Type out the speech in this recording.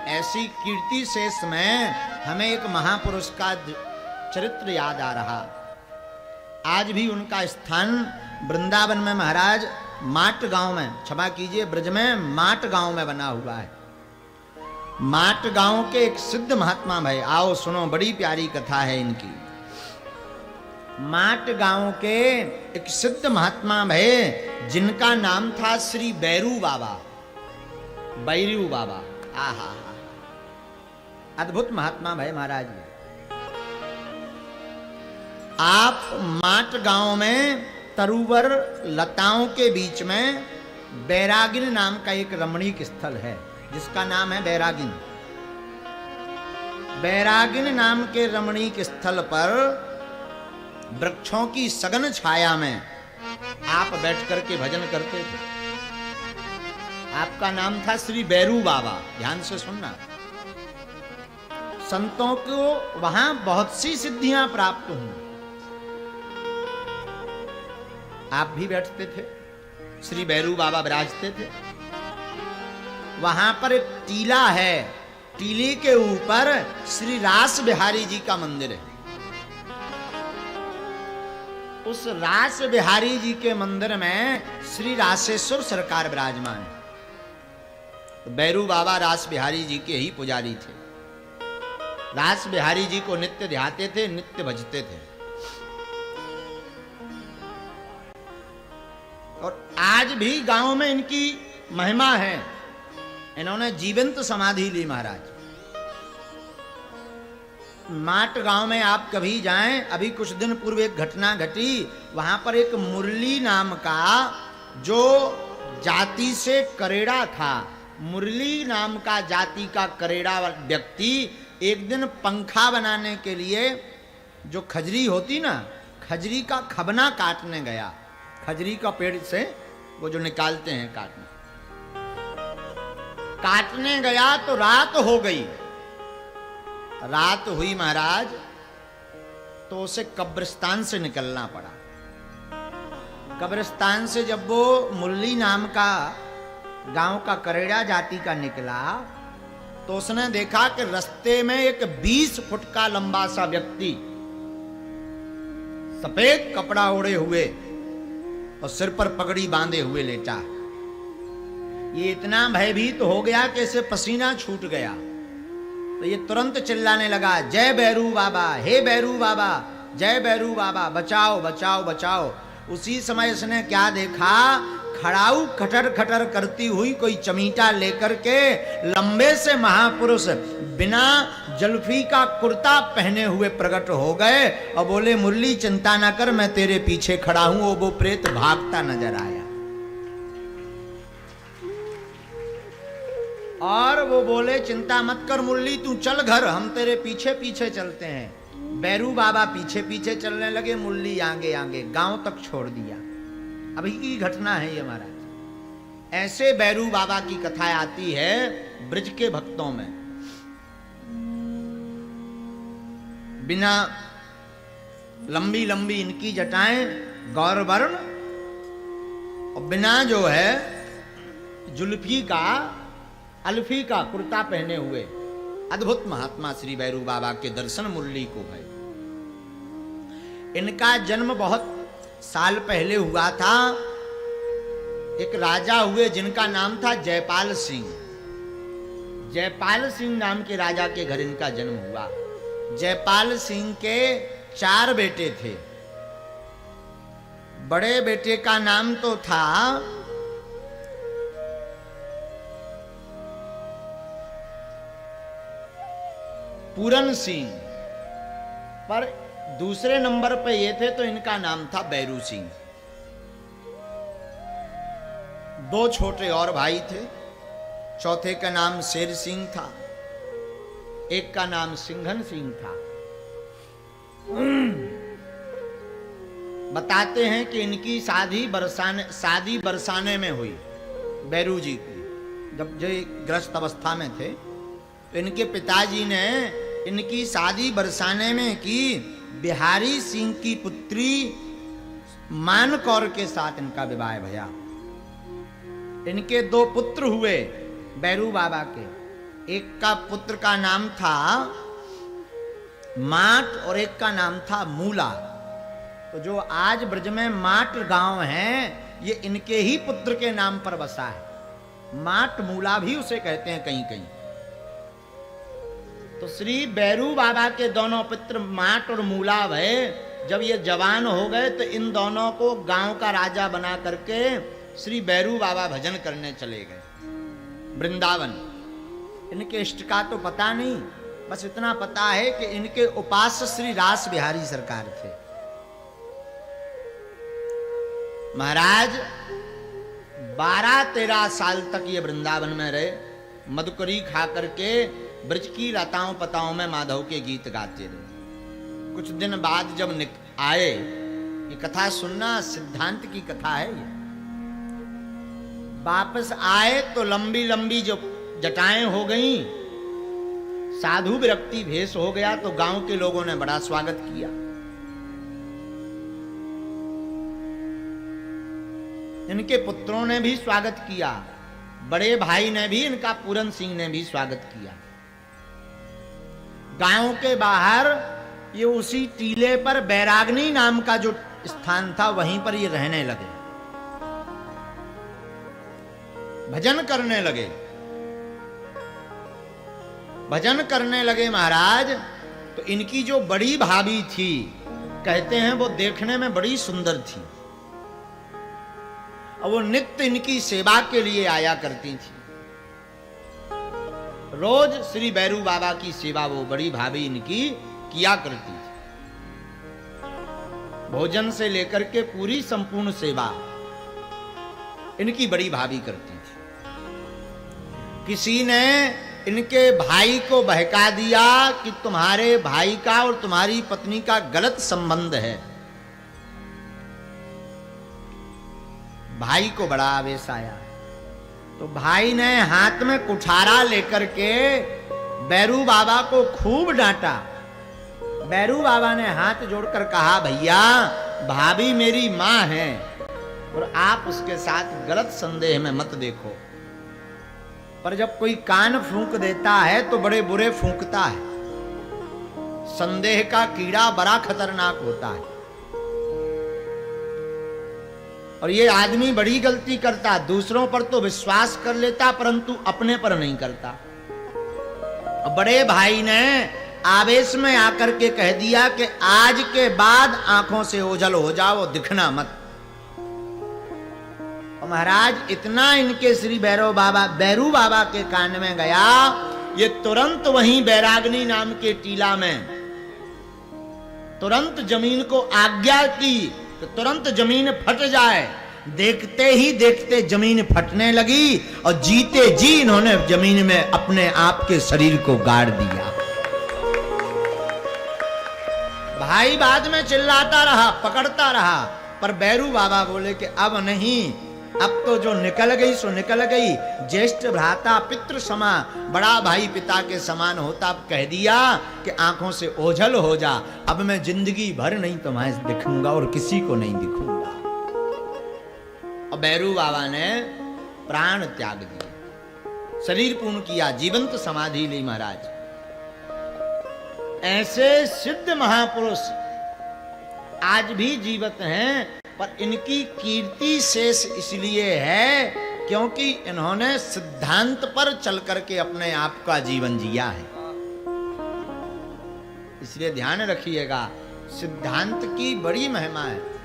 ऐसी कीर्ति शेष में हमें एक महापुरुष का चरित्र याद आ रहा। आज भी उनका स्थान वृंदावन में महाराज माट गांव में, क्षमा कीजिए ब्रज में माट गांव में बना हुआ है। माट गांव के एक सिद्ध महात्मा भाई, आओ सुनो, बड़ी प्यारी कथा है इनकी। माट गांव के एक सिद्ध महात्मा भाई जिनका नाम था श्री बैरू बाबा, बैरू बाबा। आहा, अद्भुत महात्मा भाई महाराज। आप माट गांव में तरुवर लताओं के बीच में बैरागिन नाम का एक रमणीक स्थल है जिसका नाम है बैरागिन। बैरागिन नाम के रमणीक स्थल पर वृक्षों की सघन छाया में आप बैठ करके भजन करते थे। आपका नाम था श्री बैरू बाबा। ध्यान से सुनना, संतों को वहां बहुत सी सिद्धियां प्राप्त हुई। आप भी बैठते थे, श्री बैरू बाबा विराजते थे। वहां पर एक टीला है, टीले के ऊपर श्री रास बिहारी जी का मंदिर है। उस रास बिहारी जी के मंदिर में श्री रासेश्वर सरकार विराजमान है। तो बैरू बाबा रास बिहारी जी के ही पुजारी थे। रास बिहारी जी को नित्य ध्याते थे, नित्य भजते थे। और आज भी गांव में इनकी महिमा है। इन्होंने जीवंत समाधि ली महाराज। माट गांव में आप कभी जाएं, अभी कुछ दिन पूर्व एक घटना घटी। वहां पर एक मुरली नाम का जो जाति से करेड़ा था, मुरली नाम का जाति का करेड़ा व्यक्ति एक दिन पंखा बनाने के लिए जो खजरी होती ना, खजरी का खबना काटने गया। खजरी का पेड़ से वो जो निकालते हैं काटने गया तो रात हो गई। रात हुई महाराज, तो उसे कब्रिस्तान से निकलना पड़ा। कब्रिस्तान से जब वो मुरली नाम का गांव का करेड़ा जाति का निकला तो उसने देखा कि रास्ते में एक 20 फुट का लंबा सा व्यक्ति सफेद कपड़ा ओढ़े हुए और सिर पर पगड़ी बांधे हुए लेटा। ये इतना भयभीत हो गया कि इसे पसीना छूट गया। तो ये तुरंत चिल्लाने लगा, जय बैरू बाबा, हे बैरू बाबा, जय बैरू बाबा, बचाओ बचाओ बचाओ। उसी समय इसने क्या देखा, खड़ाऊ खटर खटर करती हुई कोई चमीटा लेकर के लंबे से महापुरुष बिना जल्फी का कुर्ता पहने हुए प्रकट हो गए और बोले, मुरली चिंता ना कर, मैं तेरे पीछे खड़ा हूं। वो प्रेत भागता नजर आया और वो बोले, चिंता मत कर मुरली, तू चल घर, हम तेरे पीछे पीछे चलते हैं। बैरू बाबा पीछे पीछे चलने लगे, मुरली आगे आगे, गांव तक छोड़ दिया। अभी की घटना है ये महाराज। ऐसे बैरू बाबा की कथा आती है ब्रज के भक्तों में। बिना लंबी लंबी इनकी जटाएं गौरवर्ण और बिना जो है जुल्फी का अल्फी का कुर्ता पहने हुए अद्भुत महात्मा श्री बैरू बाबा के दर्शन मुरली को है। इनका जन्म बहुत साल पहले हुआ था। एक राजा हुए जिनका नाम था जयपाल सिंह। जयपाल सिंह नाम के राजा के घर इनका जन्म हुआ। जयपाल सिंह के 4 बेटे थे। बड़े बेटे का नाम तो था पूरन सिंह, पर दूसरे नंबर पे ये थे तो इनका नाम था बैरू सिंह। 2 छोटे और भाई थे। चौथे का नाम शेर सिंह था, एक का नाम सिंघन सिंह था। बताते हैं कि इनकी शादी बरसाने में हुई बैरू जी की। जब जो ग्रस्त अवस्था में थे तो इनके पिताजी ने इनकी शादी बरसाने में की। बिहारी सिंह की पुत्री मान कौर के साथ इनका विवाह भया। इनके 2 पुत्र हुए बैरू बाबा के, एक का पुत्र का नाम था माट और एक का नाम था मूला। तो जो आज ब्रज में माट गांव है, ये इनके ही पुत्र के नाम पर बसा है। माट मूला भी उसे कहते हैं कहीं कहीं। तो श्री बैरू बाबा के दोनों पुत्र माट और मूला भय जब ये जवान हो गए तो इन दोनों को गांव का राजा बना करके श्री बैरू बाबा भजन करने चले गए वृंदावन। इनके इष्ट का तो पता नहीं, बस इतना पता है कि इनके उपास्य श्री रास बिहारी सरकार थे। महाराज 12-13 साल तक ये वृंदावन में रहे, मधुकरी खा करके ब्रज की लताओं पताओं में माधव के गीत गाते रहे। कुछ दिन बाद जब आए, ये कथा सुनना सिद्धांत की कथा है ये। वापस आए तो लंबी लंबी जो जटाएं हो गई, साधु विरक्ति भेष हो गया, तो गांव के लोगों ने बड़ा स्वागत किया। इनके पुत्रों ने भी स्वागत किया, बड़े भाई ने भी, इनका पूरन सिंह ने भी स्वागत किया। गांव के बाहर ये उसी टीले पर बैरागनी नाम का जो स्थान था, वहीं पर ये रहने लगे, भजन करने लगे। भजन करने लगे महाराज। तो इनकी जो बड़ी भाभी थी, कहते हैं वो देखने में बड़ी सुंदर थी और वो नित्य इनकी सेवा के लिए आया करती थी। रोज श्री बैरू बाबा की सेवा वो बड़ी भाभी इनकी किया करती थी। भोजन से लेकर के पूरी संपूर्ण सेवा इनकी बड़ी भाभी करती थी। किसी ने इनके भाई को बहका दिया कि तुम्हारे भाई का और तुम्हारी पत्नी का गलत संबंध है। भाई को बड़ा आवेश आया, तो भाई ने हाथ में कुठारा लेकर के बैरू बाबा को खूब डांटा। बैरू बाबा ने हाथ जोड़कर कहा, भैया भाभी मेरी मां है और आप उसके साथ गलत संदेह में मत देखो। पर जब कोई कान फूंक देता है तो बड़े बुरे फूंकता है। संदेह का कीड़ा बड़ा खतरनाक होता है और ये आदमी बड़ी गलती करता। दूसरों पर तो विश्वास कर लेता परंतु अपने पर नहीं करता। बड़े भाई ने आवेश में आकर के कह दिया कि आज के बाद आंखों से ओझल हो जाओ, दिखना मत। और महाराज इतना इनके श्री बैरू बाबा के कान में गया, ये तुरंत वहीं बैरागनी नाम के टीला में तुरंत जमीन को आज्ञा की तो तुरंत जमीन फट जाए। देखते ही देखते जमीन फटने लगी और जीते जी इन्होंने जमीन में अपने आप के शरीर को गाड़ दिया। भाई बाद में चिल्लाता रहा, पकड़ता रहा, पर बैरू बाबा बोले कि अब नहीं, अब तो जो निकल गई सो निकल गई। ज्येष्ठ भ्राता पितृ समा, बड़ा भाई पिता के समान होता। अब कह दिया कि आंखों से ओझल हो जा, अब मैं जिंदगी भर नहीं तुम्हें दिखूंगा और किसी को नहीं दिखूंगा। और बैरू बाबा ने प्राण त्याग दिए, शरीर पूर्ण किया, जीवंत समाधि ली महाराज। ऐसे सिद्ध महापुरुष आज भी जीवित हैं, पर इनकी कीर्ति शेष इसलिए है क्योंकि इन्होंने सिद्धांत पर चल करके अपने आप का जीवन जिया है। इसलिए ध्यान रखिएगा, सिद्धांत की बड़ी महिमा है।